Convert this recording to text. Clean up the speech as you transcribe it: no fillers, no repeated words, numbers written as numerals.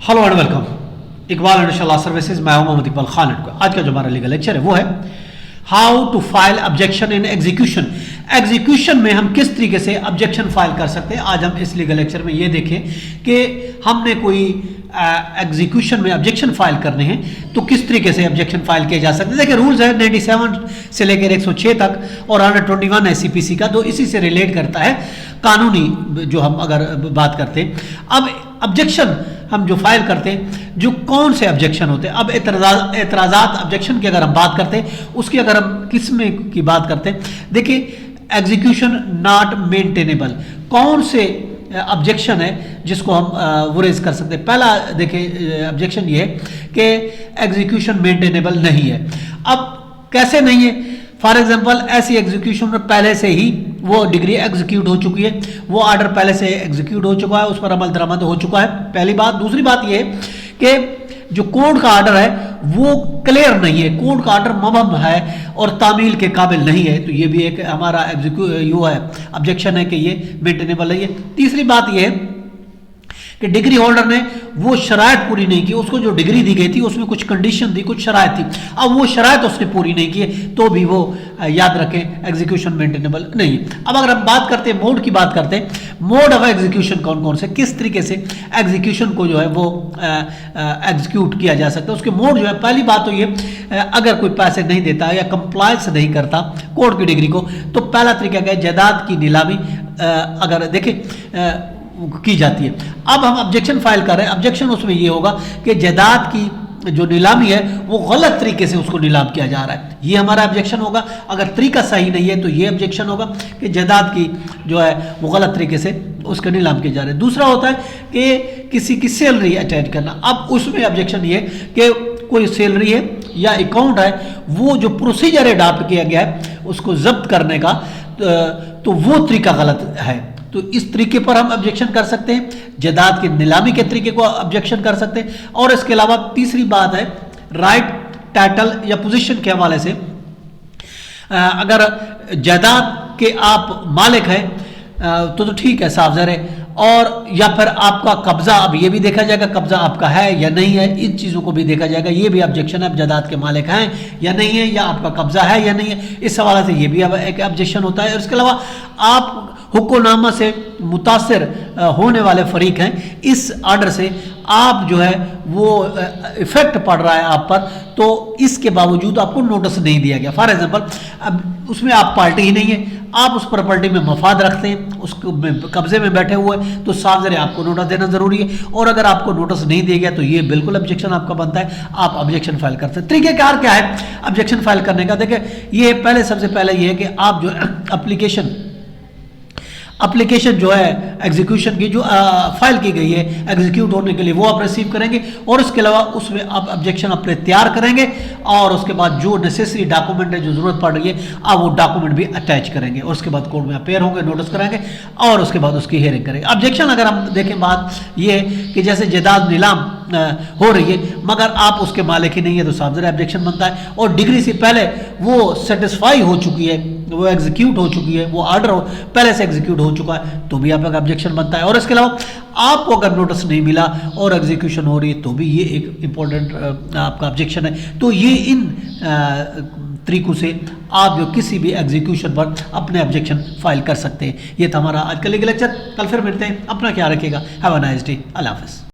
Hello and welcome Iqbal इंशाल्लाह services. मैं हूं मोहम्मद इकबाल खान। आज का जो हमारा लीगल लेक्चर है वो है how to file objection in execution. Execution में हम किस तरीके से ऑब्जेक्शन फाइल कर सकते हैं। आज हम इस लीगल लेक्चर में ये देखें कि हमने कोई एग्जीक्यूशन में ऑब्जेक्शन फाइल करने हैं तो किस तरीके से ऑब्जेक्शन फाइल किए जा सकते हैं। देखिए रूल्स है 97 से लेकर 106 तक और 121 एससीपीसी का, तो इसी से रिलेट करता है कानूनी जो हम अगर बात करते हैं। अब ऑब्जेक्शन हम जो फाइल करते हैं जो कौन से ऑब्जेक्शन होते हैं। अब एतराज़ात ऑब्जेक्शन की अगर हम बात करते हैं उसकी अगर हम किस्म की बात करते हैं, देखिए एग्जीक्यूशन नॉट मेंटेनेबल कौन से ऑब्जेक्शन है जिसको हम वो रेज कर सकते हैं। पहला देखिए ऑब्जेक्शन ये है कि एग्जीक्यूशन मेंटेनेबल नहीं है। अब कैसे नहीं है, फॉर एग्जांपल ऐसी एग्जीक्यूशन में पहले से ही वो डिग्री एग्जीक्यूट हो चुकी है, वो ऑर्डर पहले से एग्जीक्यूट हो चुका है, उस पर अमल दरामद हो चुका है, पहली बात। दूसरी बात ये है कि जो कोर्ट का ऑर्डर है वो क्लियर नहीं है, कोर्ट का ऑर्डर मुबहम है और तामील के काबिल नहीं है, तो ये भी एक हमारा ऑब्जेक्शन है कि ये मेंटेनेबल नहीं है। तीसरी बात ये है कि डिग्री होल्डर ने वो शराइत पूरी नहीं की, उसको जो डिग्री दी गई थी उसमें कुछ कंडीशन थी, कुछ शराइत थी, अब वो शराइत उसने पूरी नहीं की तो भी वो याद रखें एग्जीक्यूशन मेंटेनेबल नहीं है। अब अगर हम बात करते हैं मोड की बात करते हैं, मोड ऑफ एग्जीक्यूशन कौन कौन से, किस तरीके से एग्जीक्यूशन को जो है वो एग्जीक्यूट किया जा सकता है। उसके मोड जो है, पहली बात तो ये अगर कोई पैसे नहीं देता या कंप्लायंस नहीं करता कोर्ट की डिग्री को, तो पहला तरीका क्या है, जायदाद की नीलामी अगर देखें की जाती है। अब हम ऑब्जेक्शन फाइल कर रहे हैं, ऑब्जेक्शन उसमें ये होगा कि जायदाद की जो नीलामी है वो गलत तरीके से उसको नीलाम किया जा रहा है, ये हमारा ऑब्जेक्शन होगा। अगर तरीका सही नहीं है तो ये ऑब्जेक्शन होगा कि जायदाद की जो है वो गलत तरीके से उसका नीलाम किया जा रहा है। दूसरा होता है कि किसी की सैलरी अटैच करना। अब उसमें ऑब्जेक्शन ये कि कोई सैलरी है या अकाउंट है, वो जो प्रोसीजर अडॉप्ट किया गया है उसको जब्त करने का, तो वो तरीका गलत है, तो इस तरीके पर हम ऑब्जेक्शन कर सकते हैं। जायदाद की नीलामी के तरीके को ऑब्जेक्शन कर सकते हैं। और इसके अलावा तीसरी बात है राइट टाइटल या पोजीशन के हवाले से, अगर जायदाद के आप मालिक हैं तो ठीक है, साफ ज़ाहिर है, और या फिर आपका कब्जा, अब ये भी देखा जाएगा कब्जा आपका है या नहीं है, इन चीज़ों को भी देखा जाएगा। ये भी ऑब्जेक्शन है, जायदाद के मालिक हैं या नहीं है, या आपका कब्जा है या नहीं है, इस हवाले से ये भी एक ऑब्जेक्शन होता है। और इसके अलावा आप हुक्मनामा से मुतासर होने वाले फरीक हैं, इस ऑर्डर से आप जो है वो इफेक्ट पड़ रहा है आप पर, तो इसके बावजूद आपको नोटिस नहीं दिया गया। फॉर एग्जांपल अब उसमें आप पार्टी ही नहीं है, आप उस प्रॉपर्टी में मफाद रखते हैं, उसको कब्जे में बैठे हुए हैं, तो साफ ज़रा आपको नोटिस देना जरूरी है। और अगर आपको नोटिस नहीं दिया गया तो ये बिल्कुल ऑब्जेक्शन आपका बनता है, आप ऑब्जेक्शन फाइल करते हैं। तरीक़ेकार क्या है ऑब्जेक्शन फाइल करने का, देखिए ये पहले सबसे पहले ये है कि आप जो एप्लीकेशन जो है एग्जीक्यूशन की जो फाइल की गई है एग्जीक्यूट होने के लिए, वो आप रिसीव करेंगे और इसके अलावा उसमें आप ऑब्जेक्शन अपने तैयार करेंगे और उसके बाद जो नेसेसरी डॉक्यूमेंट है, जो जरूरत पड़ रही है, आप वो डॉक्यूमेंट भी अटैच करेंगे और उसके बाद कोर्ट में अपेयर होंगे, नोटिस कराएंगे और उसके बाद उसकी हियरिंग करेंगे। ऑब्जेक्शन अगर हम देखें, बात ये है कि जैसे जायदाद नीलाम हो रही है मगर आप उसके मालिक ही नहीं है, तो साफ ज़रा ऑब्जेक्शन बनता है। और डिग्री से पहले वो सेटिस्फाई हो चुकी है, वो एग्जीक्यूट हो चुकी है, वो ऑर्डर पहले से एग्जीक्यूट हो चुका है, तो भी आपका ऑब्जेक्शन बनता है। और इसके अलावा आपको अगर नोटिस नहीं मिला और एग्जीक्यूशन हो रही है तो भी ये एक इंपॉर्टेंट आपका ऑब्जेक्शन है। तो ये इन तरीकों से आप जो किसी भी एग्जीक्यूशन पर अपने ऑब्जेक्शन फाइल कर सकते हैं। ये था हमारा आज का लीगल लेक्चर। कल फिर मिलते हैं, अपना ख्याल रखिएगा। Have a nice day. अल्लाह हाफ़िज़।